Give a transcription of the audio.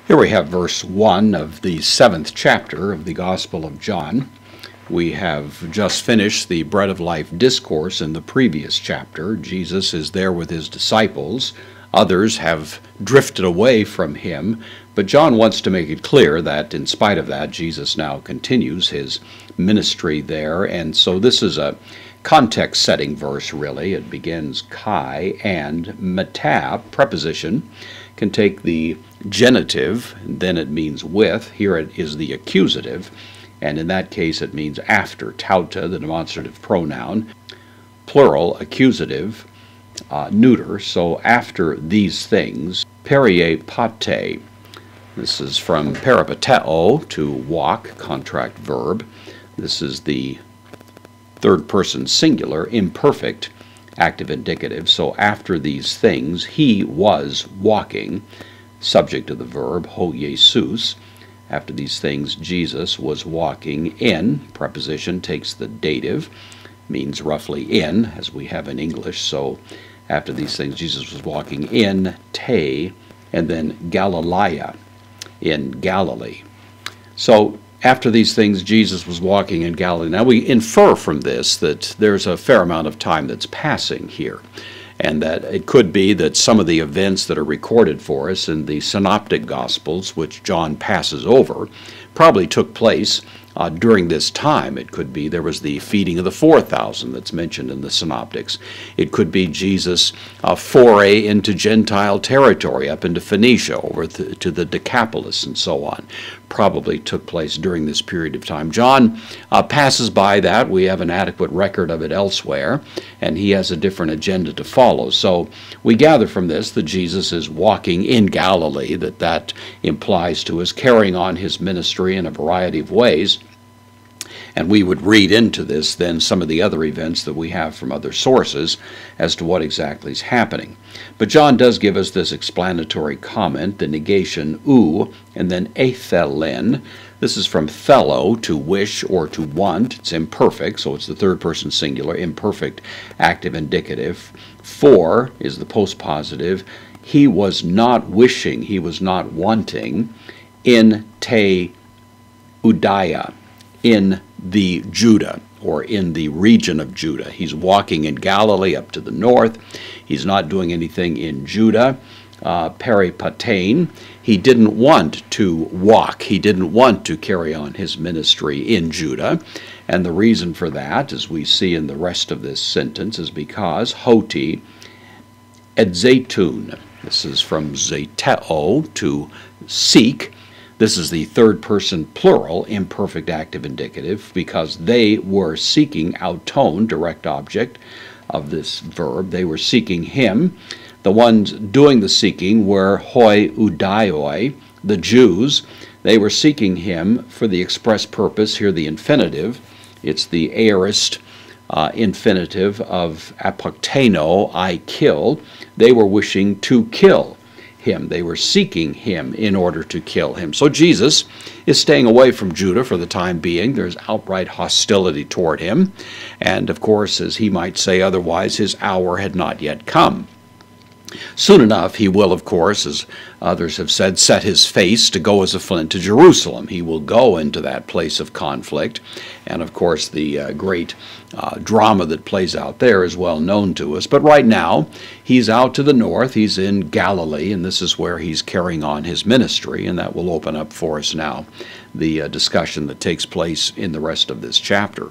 Here we have verse 1 of the 7th chapter of the Gospel of John. We have just finished the Bread of Life discourse in the previous chapter. Jesus is there with his disciples. Others have drifted away from him, but John wants to make it clear that in spite of that, Jesus now continues his ministry there, and so this is a context-setting verse, really. It begins kai, and meta, preposition, can take the genitive, and then it means with. Here it is the accusative, and in that case it means after. Tauta, the demonstrative pronoun, plural, accusative, neuter, so after these things. Peripate, this is from peripateo, to walk, contract verb. This is the third person singular, imperfect, active indicative. So after these things, he was walking, subject of the verb, ho Jesus. After these things, Jesus was walking in, preposition takes the dative, means roughly in, as we have in English. So after these things, Jesus was walking in te, and then Galilee, in Galilee. So after these things, Jesus was walking in Galilee. Now we infer from this that there's a fair amount of time that's passing here, and that it could be that some of the events that are recorded for us in the synoptic Gospels, which John passes over, probably took place during this time. It could be there was the feeding of the 4,000 that's mentioned in the synoptics. It could be Jesus' foray into Gentile territory, up into Phoenicia, over to the Decapolis, and so on. Probably took place during this period of time. John passes by that. We have an adequate record of it elsewhere, and he has a different agenda to follow. So we gather from this that Jesus is walking in Galilee, that implies to us carrying on his ministry in a variety of ways. And we would read into this then some of the other events that we have from other sources as to what exactly is happening. But John does give us this explanatory comment, the negation ou, and then athelen. This is from thelo, to wish or to want. It's imperfect, so it's the third person singular, imperfect active indicative. For is the postpositive. He was not wishing, he was not wanting, in te udaya, in the Judah, or in the region of Judah. He's walking in Galilee up to the north. He's not doing anything in Judah. Peripatane, he didn't want to walk. He didn't want to carry on his ministry in Judah. And the reason for that, as we see in the rest of this sentence, is because hoti edzetun. This is from zeteo, to seek. This is the third person plural, imperfect active indicative, because they were seeking auton, direct object of this verb. They were seeking him. The ones doing the seeking were hoi udaioi, the Jews. They were seeking him for the express purpose, here the infinitive. It's the aorist infinitive of apokteno, I killed. They were wishing to kill him. They were seeking him in order to kill him. So Jesus is staying away from Judah for the time being. There's outright hostility toward him. And of course, as he might say otherwise, his hour had not yet come. Soon enough, he will, of course, as others have said, set his face to go as a flint to Jerusalem. He will go into that place of conflict. And of course, the great drama that plays out there is well known to us. But right now, he's out to the north. He's in Galilee, and this is where he's carrying on his ministry. And that will open up for us now the discussion that takes place in the rest of this chapter.